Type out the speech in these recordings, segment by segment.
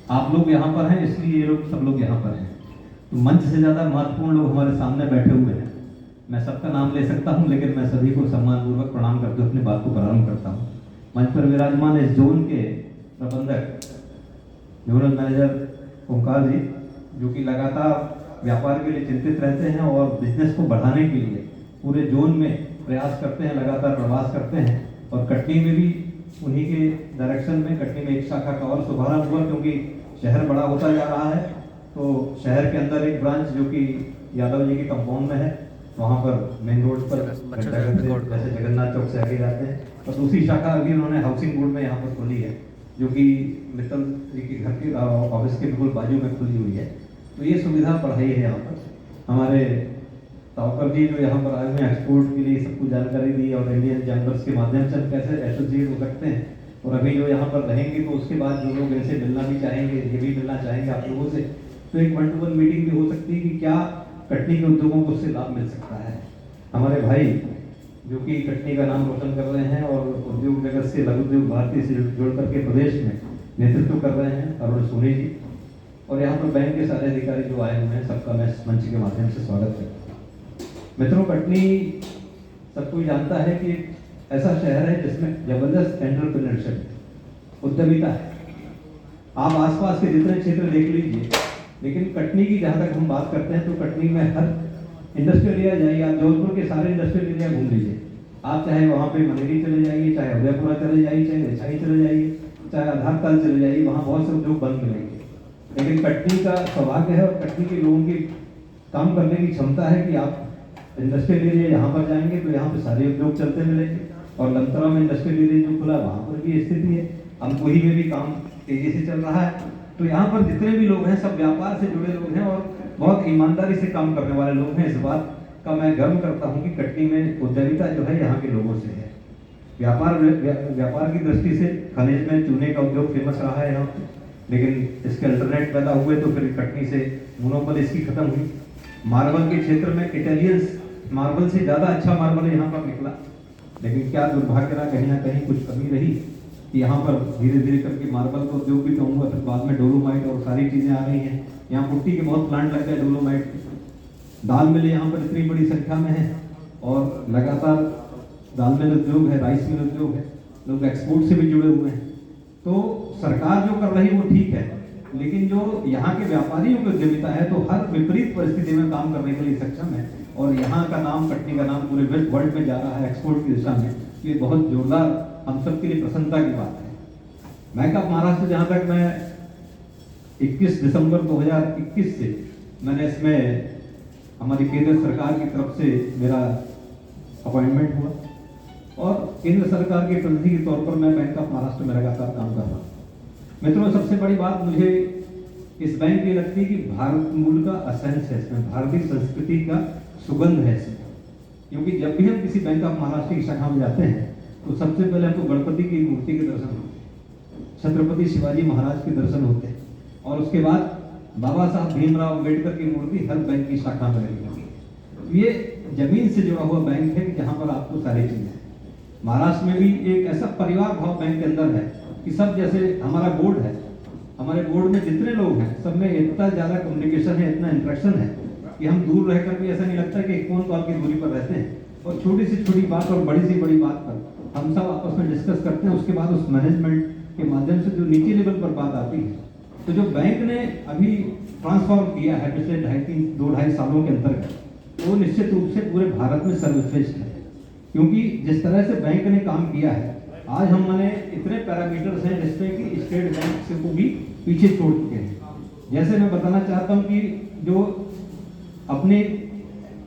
आप लोग यहाँ पर हैं इसलिए ये लोग सब लोग यहाँ पर हैं। तो मंच से ज़्यादा महत्वपूर्ण लोग हमारे सामने बैठे हुए हैं। मैं सबका नाम ले सकता हूँ, लेकिन मैं सभी को सम्मानपूर्वक प्रणाम करके अपनी बात को प्रारंभ करता हूँ। मंच पर विराजमान इस जोन के प्रबंधक जोनल मैनेजर ओंकार जी, जो कि लगातार व्यापार के लिए चिंतित रहते हैं और बिजनेस को बढ़ाने के लिए पूरे जोन में प्रयास करते हैं, लगातार प्रवास करते हैं। और कटनी में भी उन्हीं के डायरेक्शन में कटनी में एक शाखा का और शुभारंभ हुआ, क्योंकि शहर बड़ा होता जा रहा है। तो शहर के अंदर एक ब्रांच जो कि यादव जी के कंपाउंड में है, वहाँ पर मेन रोड पर जैसे जगन्नाथ चौक से आगे जाते हैं। और दूसरी शाखा अभी उन्होंने हाउसिंग बोर्ड में यहाँ पर खोली है, जो कि मित्तल जी के घर के ऑफिस के बिल्कुल बाजू में खुली हुई है। तो ये सुविधा बढ़ाई है यहाँ पर। हमारे तावकर जी जो यहाँ पर आए हुए हैं, एक्सपोर्ट के लिए सबको जानकारी दी और इंडियन चैम्बर्स के माध्यम से हम कैसे एसोसिएट हो सकते हैं। और अभी जो यहाँ पर रहेंगे तो उसके बाद जो लोग इनसे मिलना भी चाहेंगे, ये भी मिलना चाहेंगे आप लोगों से, तो एक 1-to-1 मीटिंग भी हो सकती है कि क्या कटनी के उद्योगों को उससे लाभ मिल सकता है। हमारे भाई जो कि कटनी का नाम रोशन कर रहे हैं और उद्योग जगत से लघु उद्योग भारती से जुड़ करके प्रदेश में नेतृत्व कर रहे हैं, अरुण सोनी जी, और यहाँ पर बैंक के सारे अधिकारी जो आए हुए हैं, सबका मैं इस मंच के माध्यम से स्वागत करता हूँ। मित्रों, कटनी सब कोई जानता है कि ऐसा शहर है जिसमें जबरदस्त एंटरप्रेन्योरशिप उद्यमिता है। आप आसपास के जितने क्षेत्र देख लीजिए, लेकिन कटनी की जहाँ तक हम बात करते हैं तो कटनी में हर इंडस्ट्रियल एरिया जाइए, आप जौनपुर के सारे इंडस्ट्रियल एरिया घूम लीजिए। आप चाहे वहाँ पे मनेरी चले जाइए, चाहे उदयपुरा चले जाइए, चाहे रिसाई चले जाइए, चाहे आधारताल चले जाइए, वहाँ बहुत से उद्योग बंद मिलेंगे। लेकिन कटनी का सौभाग्य है और कटनी के लोगों की काम करने की क्षमता है कि आप इंडस्ट्रियल एरिया यहाँ पर जाएंगे तो यहाँ पे सारे उद्योग चलते मिलेंगे। और लंतरा में इंडस्ट्रियल एरिया जो खुला वहाँ पर भी स्थिति है, अमकोही में भी काम तेजी से चल रहा है। तो यहाँ पर जितने भी लोग हैं सब व्यापार से जुड़े लोग हैं और बहुत ईमानदारी से काम करने वाले लोग हैं। इस बात का मैं गर्व करता हूँ कि कटनी में उद्यमिता जो है यहाँ के लोगों से है। व्यापार की दृष्टि से खनिज में चूने का उद्योग फेमस रहा है यहाँ पे, लेकिन इसके अल्टरनेट पैदा हुए तो फिर कटनी से मोनोपोली इसकी खत्म हुई। मार्बल के क्षेत्र में इटालियंस मार्बल से ज़्यादा अच्छा मार्बल यहाँ पर निकला, लेकिन क्या दुर्भाग्य रहा, कहीं ना कहीं कुछ कमी रही कि यहाँ पर धीरे धीरे करके मार्बल का उद्योग भी कहूँगा, फिर बाद में डोलोमाइट और सारी चीज़ें आ रही हैं। यहाँ पुट्टी के बहुत प्लांट लग गए डोलोमाइट के। दाल मिल यहाँ पर इतनी बड़ी संख्या में है और लगातार दाल मिल उद्योग है, राइस मिल उद्योग है, लोग एक्सपोर्ट से भी जुड़े हुए हैं। तो सरकार जो कर रही है वो ठीक है, लेकिन जो यहाँ के व्यापारियों की उद्यमिता है तो हर विपरीत परिस्थिति में काम करने के लिए सक्षम है। और यहाँ का नाम, कटनी का नाम पूरे वर्ल्ड में जा रहा है एक्सपोर्ट की दिशा में। ये बहुत जोरदार हम सबके लिए प्रसन्नता की बात है। बैंक ऑफ महाराष्ट्र, जहाँ तक मैं 21 दिसंबर 2021 से मैंने इसमें हमारी केंद्र सरकार की तरफ से मेरा अपॉइंटमेंट हुआ और केंद्र सरकार के प्रतिनिधि के तौर पर मैं बैंक ऑफ महाराष्ट्र में लगातार काम कर रहा हूँ। मित्रों, सबसे बड़ी बात मुझे इस बैंक की लगती है कि भारत मूल का असेंस है इसमें, भारतीय संस्कृति का सुगंध है इसमें। क्योंकि जब भी हम किसी बैंक ऑफ महाराष्ट्र की शाखा में जाते हैं तो सबसे पहले हमको गणपति की मूर्ति के दर्शन होते हैं, छत्रपति शिवाजी महाराज के दर्शन होते हैं, और उसके बाद बाबा साहब भीमराव अम्बेडकर की मूर्ति हर बैंक की शाखा में लगी होती है। ये जमीन से जुड़ा हुआ बैंक है जहाँ पर आपको सारी चीजें। महाराष्ट्र में भी एक ऐसा परिवार भाव बैंक के अंदर है कि सब, जैसे हमारा बोर्ड है, हमारे बोर्ड में जितने लोग हैं सब में इतना ज्यादा कम्युनिकेशन है, इतना इंटरेक्शन है कि हम दूर रहकर भी ऐसा नहीं लगता कि एक फोन कॉल की दूरी पर रहते हैं। और छोटी से छोटी बात और बड़ी से बड़ी बात पर हम सब आपस में डिस्कस करते हैं। उसके बाद उस मैनेजमेंट के माध्यम से जो नीचे लेवल पर बात आती है, तो जो बैंक ने अभी ट्रांसफॉर्म किया है पिछले 2-2.5 सालों के अंतर्गत, वो निश्चित रूप से पूरे भारत में सर्वश्रेष्ठ है। क्योंकि जिस तरह से बैंक ने काम किया है, आज हमने इतने पैरामीटर्स हैं जिसमें कि स्टेट बैंक से को भी पीछे छोड़ चुके हैं। जैसे मैं बताना चाहता हूँ कि जो अपने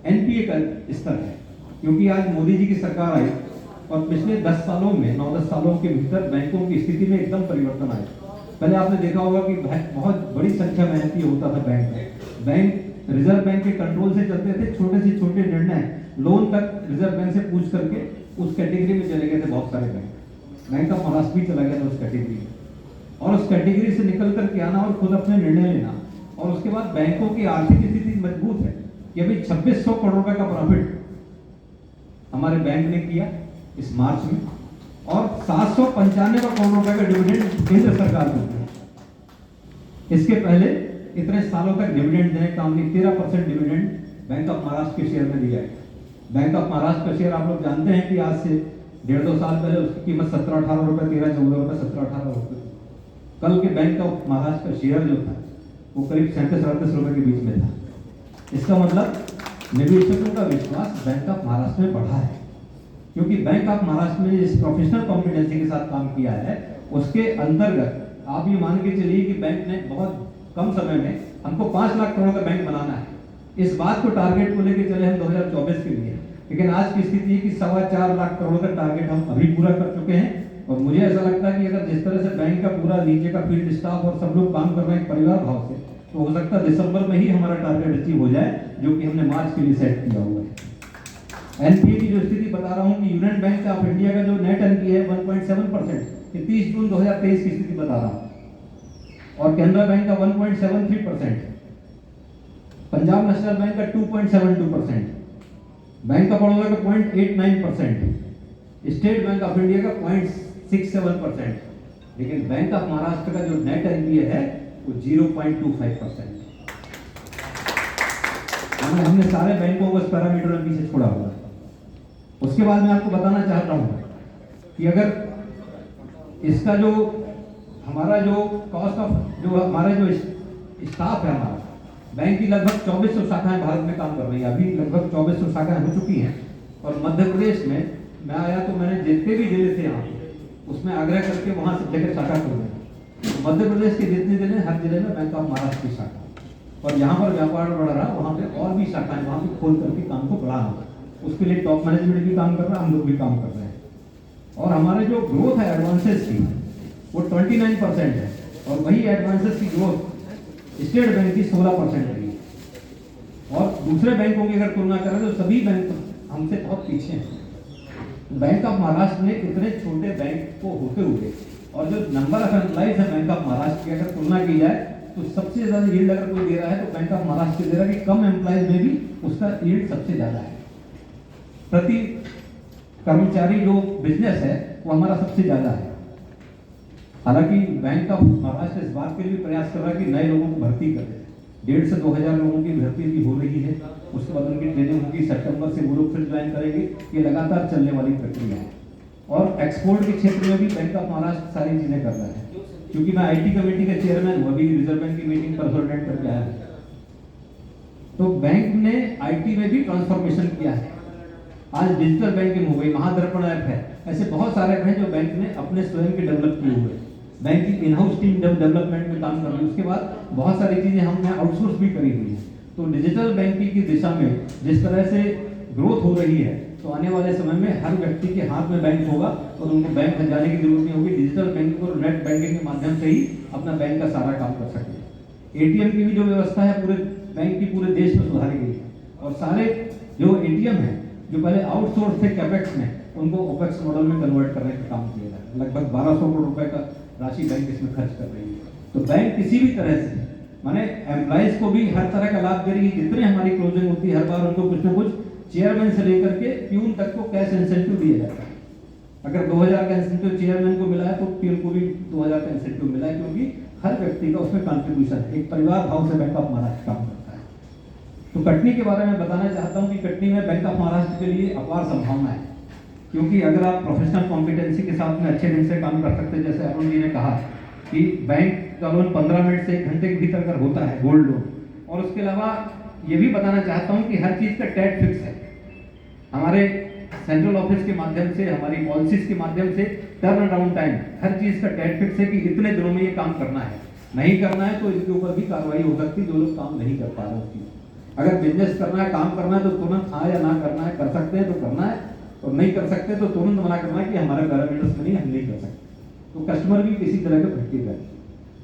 एनपीए का स्तर है, क्योंकि आज मोदी जी की सरकार आई और पिछले 10 सालों में 9-10 सालों के भीतर बैंकों की स्थिति में एकदम परिवर्तन आया। पहले आपने देखा होगा कि बहुत बड़ी संख्या में एनपीए होता था बैंक में। बैंक रिजर्व बैंक के कंट्रोल से चलते थे, छोटे से छोटे निर्णय लोन तक रिजर्व बैंक से पूछ करके उस कैटेगरी में चले गए थे बहुत सारे बैंक। बैंक ऑफ महाराष्ट्र भी चला गया था उस कैटेगरी में, और उस कैटेगरी से निकल करके आना और खुद अपने निर्णय लेना। और उसके बाद बैंकों की आर्थिक स्थिति मजबूत है कि अभी 2600 करोड़ रुपए का प्रॉफिट हमारे बैंक ने किया इस मार्च में, और 795 करोड़ रुपए का डिविडेंड केंद्र सरकार को दिया। इसके पहले इतने सालों तक डिविडेंड देने का काम नहीं, 13% डिविडेंड बैंक ऑफ महाराष्ट्र के शेयर में दिया है। बैंक ऑफ महाराष्ट्र का शेयर आप लोग जानते हैं कि आज से 1.5-2 साल पहले उसकी कीमत 17-18 रुपए, 13-14 रुपए, 17-18 रुपए। कल के बैंक ऑफ महाराष्ट्र का शेयर जो था वो करीब 37-38 रुपए के बीच में था। इसका मतलब निवेशकों का विश्वास बैंक ऑफ महाराष्ट्र में बढ़ा है, क्योंकि बैंक ऑफ महाराष्ट्र में जिस प्रोफेशनल कॉम्पिटेंसी के साथ काम किया है उसके अंतर्गत आप ये मान के चलिए कि बैंक ने बहुत कम समय में हमको 5 लाख करोड़ का बैंक बनाना है। इस बात को टारगेट को लेकर चले हम 2024 के लिए, लेकिन आज की स्थिति है कि 4.25 लाख करोड़ का टारगेट हम अभी पूरा कर चुके हैं। और मुझे ऐसा लगता है कि अगर जिस तरह से बैंक का पूरा नीचे का फील्ड स्टाफ और सब लोग काम कर रहे हैं परिवार भाव से, तो हो सकता है दिसंबर में ही हमारा टारगेट अचीव हो जाए, जो कि हमने मार्च के लिए सेट किया हुआ है। एनपीए की जो स्थिति बता रहा हूं कि यूनियन बैंक ऑफ इंडिया का जो नेट एनपीए है 1.7%, ये 30 जून 2023 की स्थिति बता रहा हूं, और कैनरा बैंक का 1.73%, पंजाब नेशनल बैंक का 2.72%, बैंक ऑफ बड़ौदा का 0.89%, स्टेट बैंक ऑफ इंडिया का 0.67%, लेकिन बैंक ऑफ महाराष्ट्र का जो नेट एनपीए है वो 0.25%। हमने सारे बैंकों को इस पैरामीटर में पीछे छोड़ा हुआ है। उसके बाद मैं आपको बताना चाहता हूं कि अगर इसका जो हमारा जो कॉस्ट ऑफ जो हमारा जो स्टाफ है, हमारा बैंक की लगभग 2400 शाखाएं भारत में काम कर रही है, अभी लगभग 2400 शाखाएं हो चुकी हैं। और मध्य प्रदेश में मैं आया तो मैंने जितने भी जिले थे यहाँ पे उसमें आग्रह करके वहां सब जगह शाखा खोल रहे हैं। मध्य प्रदेश के जितने जिले हर जिले में बैंक ऑफ महाराष्ट्र की शाखा, और जहाँ पर व्यापार बढ़ रहा वहाँ पे और भी शाखाएं वहाँ पे खोल करके काम को बढ़ाना, उसके लिए टॉप मैनेजमेंट भी काम कर रहा है, हम लोग भी काम कर रहे हैं। और हमारे जो ग्रोथ है एडवांसेस की वो 29% है, और वही एडवांसेस की ग्रोथ स्टेट बैंक की 16% रही है। और दूसरे बैंकों की अगर तुलना करें तो सभी बैंक हमसे बहुत पीछे हैं। बैंक ऑफ महाराष्ट्र ने इतने छोटे बैंक को होते हुए और जो नंबर ऑफ एम्प्लॉइज है बैंक ऑफ महाराष्ट्र की अगर तुलना की जाए तो सबसे ज्यादा यील्ड अगर कोई दे रहा है तो बैंक ऑफ महाराष्ट्र दे रहा है कि कम एम्प्लॉइज में भी उसका यील्ड सबसे ज्यादा है। प्रति कर्मचारी जो बिजनेस है वो हमारा सबसे ज्यादा है। हालांकि बैंक ऑफ महाराष्ट्र इस बात के लिए प्रयास कर रहा है कि नए लोगों को भर्ती करे, 1,500 से 2,000 लोगों की भर्ती भी हो रही है। उसके बाद उनकी ट्रेनिंग होगी, सितंबर से वो लोग फिर ज्वाइन करेंगे। ये लगातार चलने वाली प्रक्रिया है। और एक्सपोर्ट के क्षेत्र में भी बैंक ऑफ महाराष्ट्र सारी चीजें कर रहा है, क्योंकि मैं आईटी कमेटी का चेयरमैन हूँ, अभी रिजर्व बैंक की मीटिंग परसों अटेंड करके आया हूँ। तो बैंक ने आईटी में भी ट्रांसफॉर्मेशन किया है। आज डिजिटल बैंकिंग हो गई, महादर्पण ऐप है, ऐसे बहुत सारे ऐप हैं जो बैंक ने अपने स्वयं के डेवलप किए हुए। बैंक की इन हाउस टीम डेवलपमेंट में काम कर रही है। उसके बाद बहुत सारी चीजें हमने आउटसोर्स भी करी हुई है। तो डिजिटल बैंकिंग की दिशा में जिस तरह से ग्रोथ हो रही है, तो आने वाले समय में हर व्यक्ति के हाथ में बैंक होगा और उनको बैंक जाने की जरूरत नहीं होगी। डिजिटल बैंकिंग और नेट बैंकिंग के माध्यम से ही अपना बैंक का सारा काम कर सके। एटीएम की भी जो व्यवस्था है पूरे बैंक की पूरे देश में सुधारी गई है। और सारे जो एटीएम है जो पहले आउटसोर्स थे कैपेक्स में, उनको ओपेक्स मॉडल में कन्वर्ट करने का काम किया है। लगभग 1200 करोड़ रुपए का राशि बैंक इसमें खर्च कर रही है। तो बैंक किसी भी तरह से माने एम्प्लॉइज को भी हर तरह का लाभ दे रही है। जितने हमारी क्लोजिंग होती है हर बार उनको कुछ ना कुछ चेयरमैन से लेकर के प्यून तक को कैश इंसेंटिव दिया जाता है। अगर 2000 का इंसेंटिव चेयरमैन को मिला है तो प्यून को भी 2000 का इंसेंटिव मिला है, क्योंकि हर व्यक्ति का उसमें कंट्रीब्यूशन है। एक परिवार भाव से बैंक ऑफ महाराष्ट्र काम करता है। तो कटनी के बारे में बताना चाहता हूँ कि कटनी में बैंक ऑफ महाराष्ट्र के लिए अपार संभावना है, क्योंकि अगर आप प्रोफेशनल कॉम्पिटेंसी के साथ में अच्छे ढंग से काम कर सकते हैं, जैसे अरुण जी ने कहा कि बैंक का लोन 15 मिनट से 1 घंटे के भीतर अगर होता है गोल्ड लोन। और उसके अलावा ये भी बताना चाहता हूँ कि हर चीज़ का टैग फिक्स है। हमारे सेंट्रल ऑफिस के माध्यम से, हमारी पॉलिसीज के माध्यम से टर्न अराउंड टाइम हर चीज़ का टैग फिक्स है कि इतने दिनों में ये काम करना है। नहीं करना है तो इसके ऊपर भी कार्रवाई हो सकती है जो लोग काम नहीं कर पा रहे उसकी। अगर बिजनेस करना है, काम करना है तो तुरंत हाँ या ना करना है, कर सकते हैं तो करना है, और नहीं कर सकते तो तुरंत मना करना है कि हमारे पैरामीटर्स में नहीं, हम नहीं कर सकते। तो कस्टमर भी किसी तरह का भटकेगा।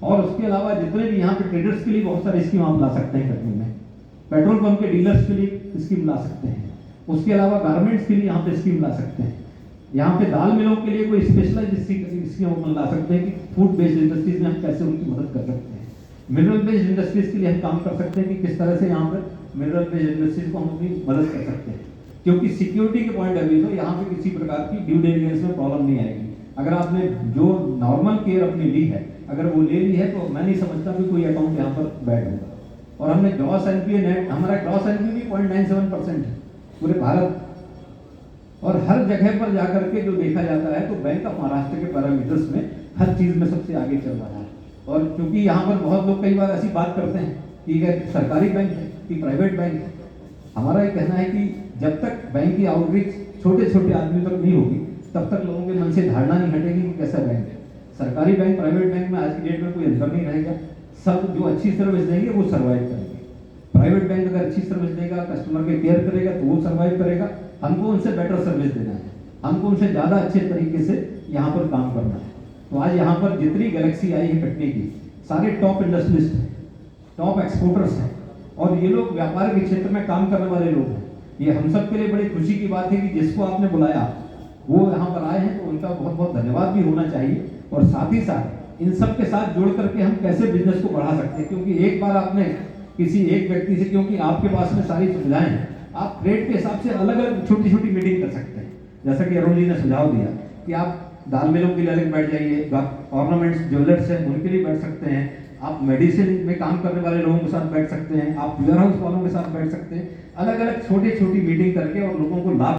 और उसके अलावा जितने भी यहाँ पे ट्रेडर्स के लिए बहुत सारे स्कीम आप ला सकते हैं कटनी में। पेट्रोल पंप के डीलर्स के लिए स्कीम ला सकते हैं। उसके अलावा गारमेंट्स के लिए यहाँ पे स्कीम ला सकते हैं। यहाँ पे दाल मिलों के लिए कोई स्पेशलाइज्ड स्कीम अपन ला सकते हैं कि फूड बेस्ड इंडस्ट्रीज में हम कैसे उनकी मदद कर सकते हैं। मिनरल बेस्ड इंडस्ट्रीज के लिए हम काम कर सकते हैं कि किस तरह से यहाँ पर मिनरल बेस्ड इंडस्ट्रीज को हम अपनी मदद कर सकते हैं। क्योंकि सिक्योरिटी के पॉइंट ऑफ व्यू से यहाँ पे किसी प्रकार की ड्यू डिलिजेंस में प्रॉब्लम नहीं आएगी। अगर आपने जो नॉर्मल केयर अपनी ली है अगर वो ले ली है तो मैं नहीं समझता कि कोई अकाउंट यहाँ पर बैड होगा। और हमने ग्रॉस एनपीए नेट, हमारा ग्रॉस एनपीए भी 0.97% है पूरे भारत। और हर जगह पर जाकर के जो देखा जाता है तो बैंक ऑफ महाराष्ट्र के पैरामीटर्स में हर चीज में सबसे आगे चल रहा है। और क्योंकि यहाँ पर बहुत लोग कई बार ऐसी बात करते हैं कि यह सरकारी बैंक है कि प्राइवेट बैंक है, हमारा ये कहना है कि जब तक बैंक की आउटरीच छोटे छोटे आदमी तक नहीं होगी तब तक लोगों के मन से धारणा नहीं हटेगी कि कैसा बैंक है। सरकारी बैंक प्राइवेट बैंक में आज की डेट में कोई अंतर नहीं रहेगा। सब जो अच्छी सर्विस देंगे वो सर्वाइव करेंगे। प्राइवेट बैंक अगर अच्छी सर्विस देगा, कस्टमर के केयर करेगा तो वो सर्वाइव करेगा। हमको उनसे बेटर सर्विस देना है, हमको उनसे ज़्यादा अच्छे तरीके से यहाँ पर काम करना है। तो आज यहाँ पर जितनी गैलेक्सी आई है कटनी की, सारे टॉप इंडस्ट्रियलिस्ट हैं, टॉप एक्सपोर्टर्स हैं और ये लोग व्यापार के क्षेत्र में काम करने वाले लोग हैं। ये हम सब के लिए बड़ी खुशी की बात है कि जिसको आपने बुलाया वो यहाँ पर आए हैं, तो उनका बहुत बहुत धन्यवाद भी होना चाहिए। और साथ ही साथ इन सब के साथ जोड़ करके हम कैसे बिजनेस को बढ़ा सकते हैं, क्योंकि एक बार आपने किसी एक व्यक्ति से, क्योंकि आपके पास में सारी सुविधाएं हैं, आप रेट के हिसाब से अलग अलग छोटी छोटी मीटिंग कर सकते हैं। जैसा कि अरुण जी ने सुझाव दिया कि आप दाल मिलों के लिए अलग बैठ जाइए, ऑर्नामेंट्स ज्वेलर्स हैं उनके लिए बैठ सकते हैं, आप मेडिसिन में काम करने वाले लोगों के साथ बैठ सकते हैं, आप वेयर हाउस वालों के साथ बैठ सकते हैं। अलग अलग छोटी छोटी मीटिंग करके और लोगों को लाभ